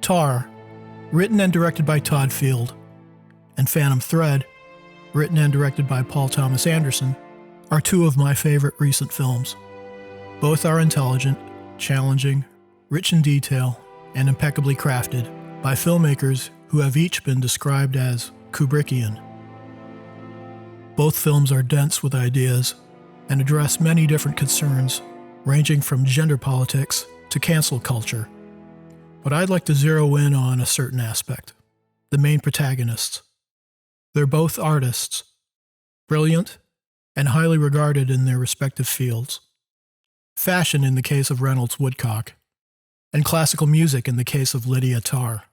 Tar, written and directed by Todd Field, and Phantom Thread, written and directed by Paul Thomas Anderson, are two of my favorite recent films. Both are intelligent, challenging, rich in detail, and impeccably crafted by filmmakers who have each been described as Kubrickian. Both films are dense with ideas and address many different concerns, ranging from gender politics to cancel culture. But I'd like to zero in on a certain aspect: the main protagonists. They're both artists, brilliant and highly regarded in their respective fields. Fashion in the case of Reynolds Woodcock, and classical music in the case of Lydia Tarr.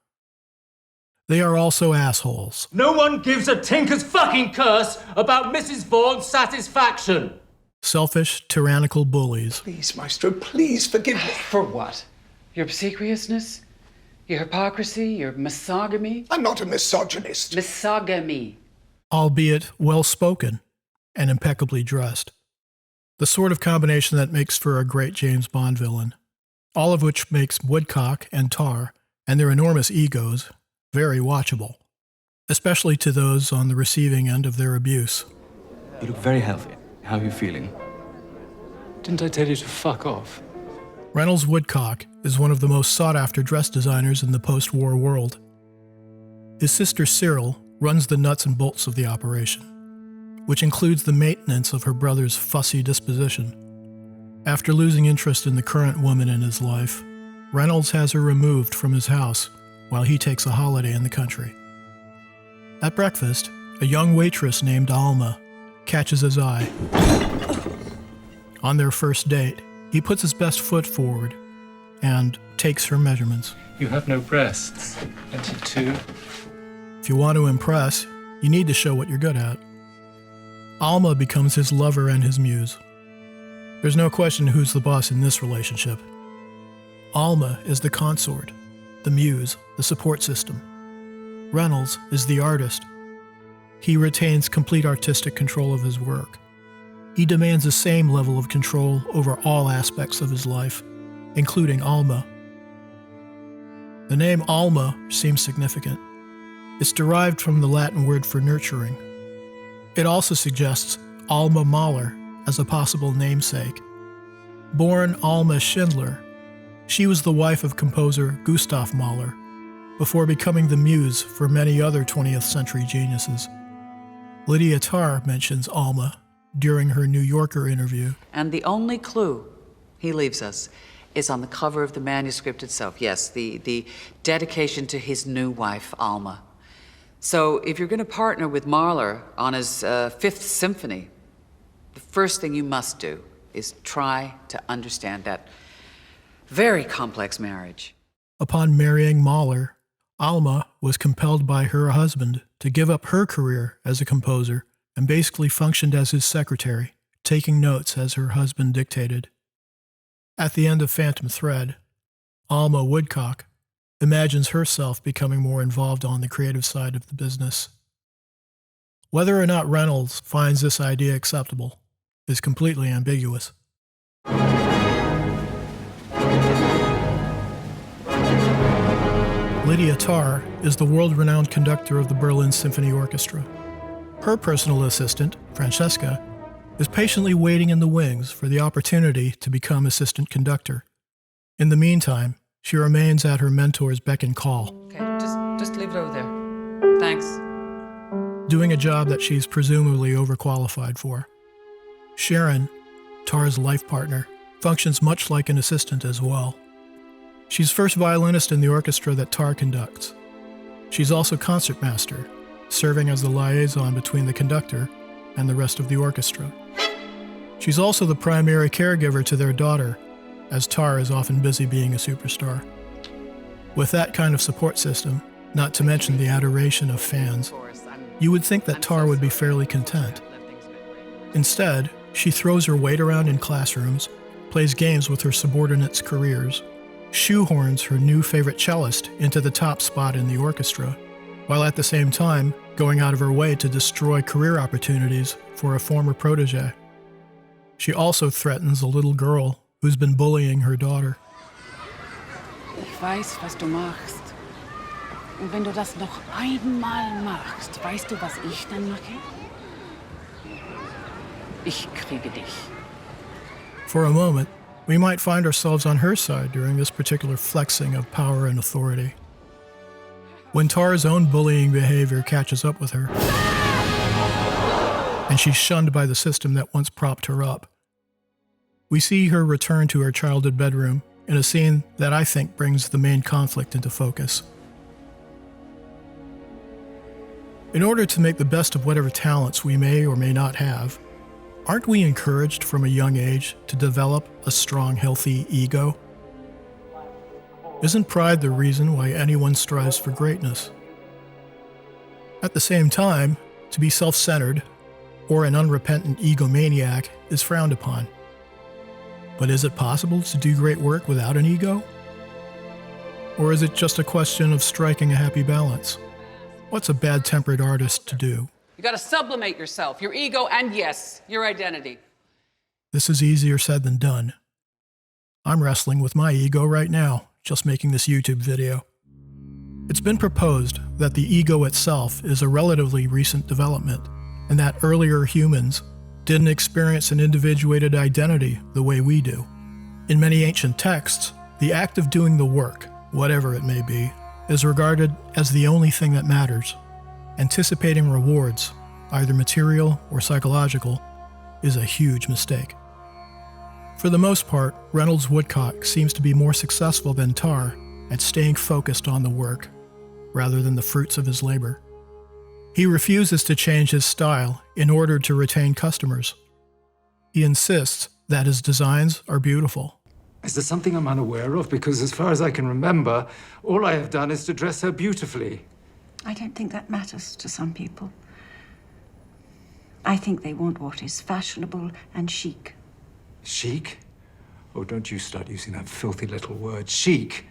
They are also assholes. No one gives a tinker's fucking curse about Mrs. Vaughan's satisfaction. Selfish, tyrannical bullies. Please, Maestro, please forgive me. For what? Your obsequiousness? Your hypocrisy? Your misogamy? I'm not a misogynist. Misogamy. Albeit well-spoken and impeccably dressed. The sort of combination that makes for a great James Bond villain. All of which makes Woodcock and Tarr, and their enormous egos, very watchable. Especially to those on the receiving end of their abuse. You look very healthy. How are you feeling? Didn't I tell you to fuck off? Reynolds Woodcock is one of the most sought-after dress designers in the post-war world. His sister Cyril runs the nuts and bolts of the operation, which includes the maintenance of her brother's fussy disposition. After losing interest in the current woman in his life, Reynolds has her removed from his house while he takes a holiday in the country. At breakfast, a young waitress named Alma catches his eye. On their first date, he puts his best foot forward and takes her measurements. You have no breasts. 22. If you want to impress, you need to show what you're good at. Alma becomes his lover and his muse. There's no question who's the boss in this relationship. Alma is the consort, the muse, the support system. Reynolds is the artist. He retains complete artistic control of his work. He demands the same level of control over all aspects of his life, including Alma. The name Alma seems significant. It's derived from the Latin word for nurturing. It also suggests Alma Mahler as a possible namesake. Born Alma Schindler, she was the wife of composer Gustav Mahler, before becoming the muse for many other 20th century geniuses. Lydia Tarr mentions Alma during her New Yorker interview. And the only clue he leaves us is on the cover of the manuscript itself. Yes, the dedication to his new wife, Alma. So if you're going to partner with Mahler on his Fifth Symphony, the first thing you must do is try to understand that very complex marriage. Upon marrying Mahler, Alma was compelled by her husband to give up her career as a composer and basically functioned as his secretary, taking notes as her husband dictated. At the end of Phantom Thread, Alma Woodcock imagines herself becoming more involved on the creative side of the business. Whether or not Reynolds finds this idea acceptable is completely ambiguous. Lydia Tarr is the world-renowned conductor of the Berlin Symphony Orchestra. Her personal assistant, Francesca, is patiently waiting in the wings for the opportunity to become assistant conductor. In the meantime, she remains at her mentor's beck and call. Okay, just leave it over there. Thanks. Doing a job that she's presumably overqualified for. Sharon, Tarr's life partner, functions much like an assistant as well. She's first violinist in the orchestra that Tarr conducts. She's also concertmaster, serving as the liaison between the conductor and the rest of the orchestra. She's also the primary caregiver to their daughter, as Tarr is often busy being a superstar. With that kind of support system, not to mention the adoration of fans, you would think that Tarr would be fairly content. Instead, she throws her weight around in classrooms, plays games with her subordinates' careers, shoehorns her new favorite cellist into the top spot in the orchestra, while at the same time going out of her way to destroy career opportunities for a former protege. She also threatens a little girl who's been bullying her daughter. Ich weiß, was du machst. Und wenn du das noch einmal machst, weißt du, was ich dann mache? Ich kriege dich. For a moment, we might find ourselves on her side during this particular flexing of power and authority. When Tar's own bullying behavior catches up with her, and she's shunned by the system that once propped her up, we see her return to her childhood bedroom in a scene that I think brings the main conflict into focus. In order to make the best of whatever talents we may or may not have, aren't we encouraged from a young age to develop a strong, healthy ego? Isn't pride the reason why anyone strives for greatness? At the same time, to be self-centered or an unrepentant egomaniac is frowned upon. But is it possible to do great work without an ego? Or is it just a question of striking a happy balance? What's a bad-tempered artist to do? You gotta sublimate yourself, your ego, and yes, your identity. This is easier said than done. I'm wrestling with my ego right now, just making this YouTube video. It's been proposed that the ego itself is a relatively recent development, and that earlier humans didn't experience an individuated identity the way we do. In many ancient texts, the act of doing the work, whatever it may be, is regarded as the only thing that matters. Anticipating rewards, either material or psychological, is a huge mistake. For the most part, Reynolds Woodcock seems to be more successful than Tar at staying focused on the work, rather than the fruits of his labor. He refuses to change his style in order to retain customers. He insists that his designs are beautiful. Is there something I'm unaware of? Because as far as I can remember, all I have done is to dress her beautifully. I don't think that matters to some people. I think they want what is fashionable and chic. Chic? Oh, don't you start using that filthy little word, chic.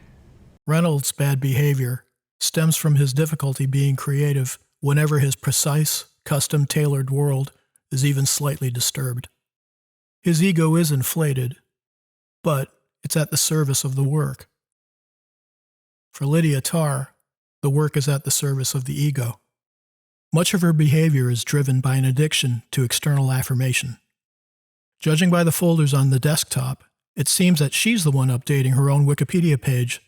Reynolds' bad behavior stems from his difficulty being creative whenever his precise, custom-tailored world is even slightly disturbed. His ego is inflated, but it's at the service of the work. For Lydia Tar, the work is at the service of the ego. Much of her behavior is driven by an addiction to external affirmation. Judging by the folders on the desktop, it seems that she's the one updating her own Wikipedia page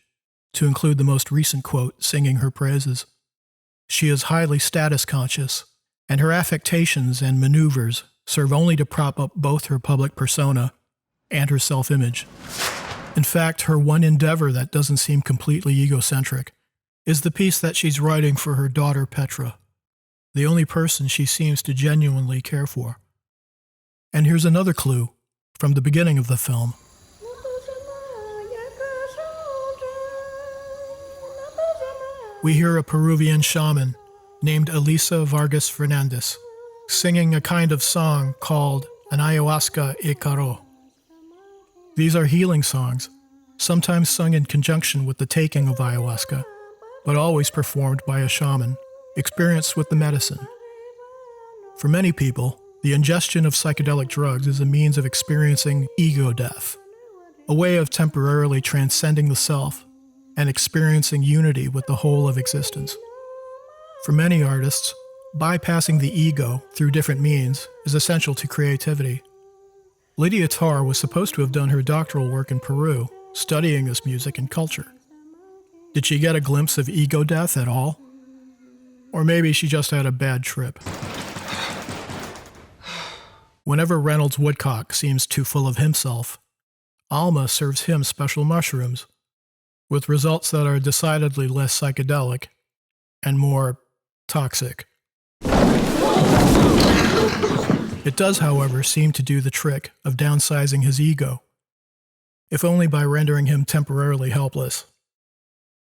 to include the most recent quote singing her praises. She is highly status conscious, and her affectations and maneuvers serve only to prop up both her public persona and her self-image. In fact, her one endeavor that doesn't seem completely egocentric is the piece that she's writing for her daughter Petra, the only person she seems to genuinely care for. And here's another clue from the beginning of the film. We hear a Peruvian shaman named Elisa Vargas Fernandez singing a kind of song called an ayahuasca e caro. These are healing songs, sometimes sung in conjunction with the taking of ayahuasca, but always performed by a shaman, experienced with the medicine. For many people, the ingestion of psychedelic drugs is a means of experiencing ego death, a way of temporarily transcending the self and experiencing unity with the whole of existence. For many artists, bypassing the ego through different means is essential to creativity. Lydia Tar was supposed to have done her doctoral work in Peru, studying this music and culture. Did she get a glimpse of ego death at all? Or maybe she just had a bad trip. Whenever Reynolds Woodcock seems too full of himself, Alma serves him special mushrooms, with results that are decidedly less psychedelic and more toxic. It does, however, seem to do the trick of downsizing his ego, if only by rendering him temporarily helpless.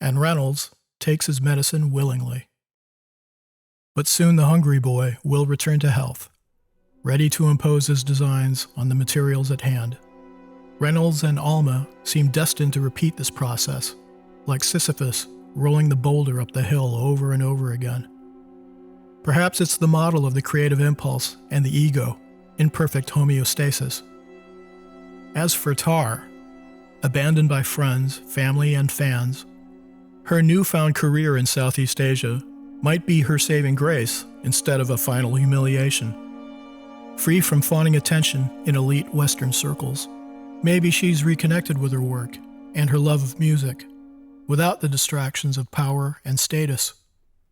And Reynolds takes his medicine willingly. But soon the hungry boy will return to health, ready to impose his designs on the materials at hand. Reynolds and Alma seem destined to repeat this process, like Sisyphus rolling the boulder up the hill over and over again. Perhaps it's the model of the creative impulse and the ego in perfect homeostasis. As for Tar, abandoned by friends, family, and fans, Her newfound career in Southeast Asia might be her saving grace instead of a final humiliation. Free from fawning attention in elite Western circles, maybe she's reconnected with her work and her love of music, without the distractions of power and status.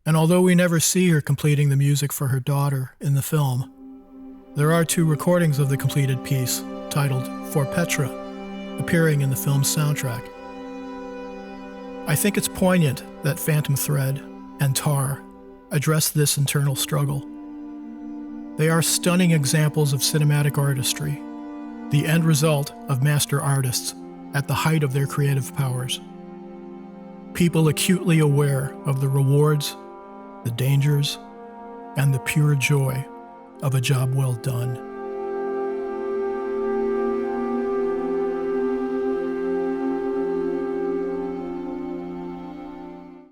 And although we never see her completing the music for her daughter in the film, there are 2 recordings of the completed piece, titled For Petra, appearing in the film's soundtrack. I think it's poignant that Phantom Thread and Tar address this internal struggle. They are stunning examples of cinematic artistry, the end result of master artists at the height of their creative powers. People acutely aware of the rewards, the dangers, and the pure joy of a job well done.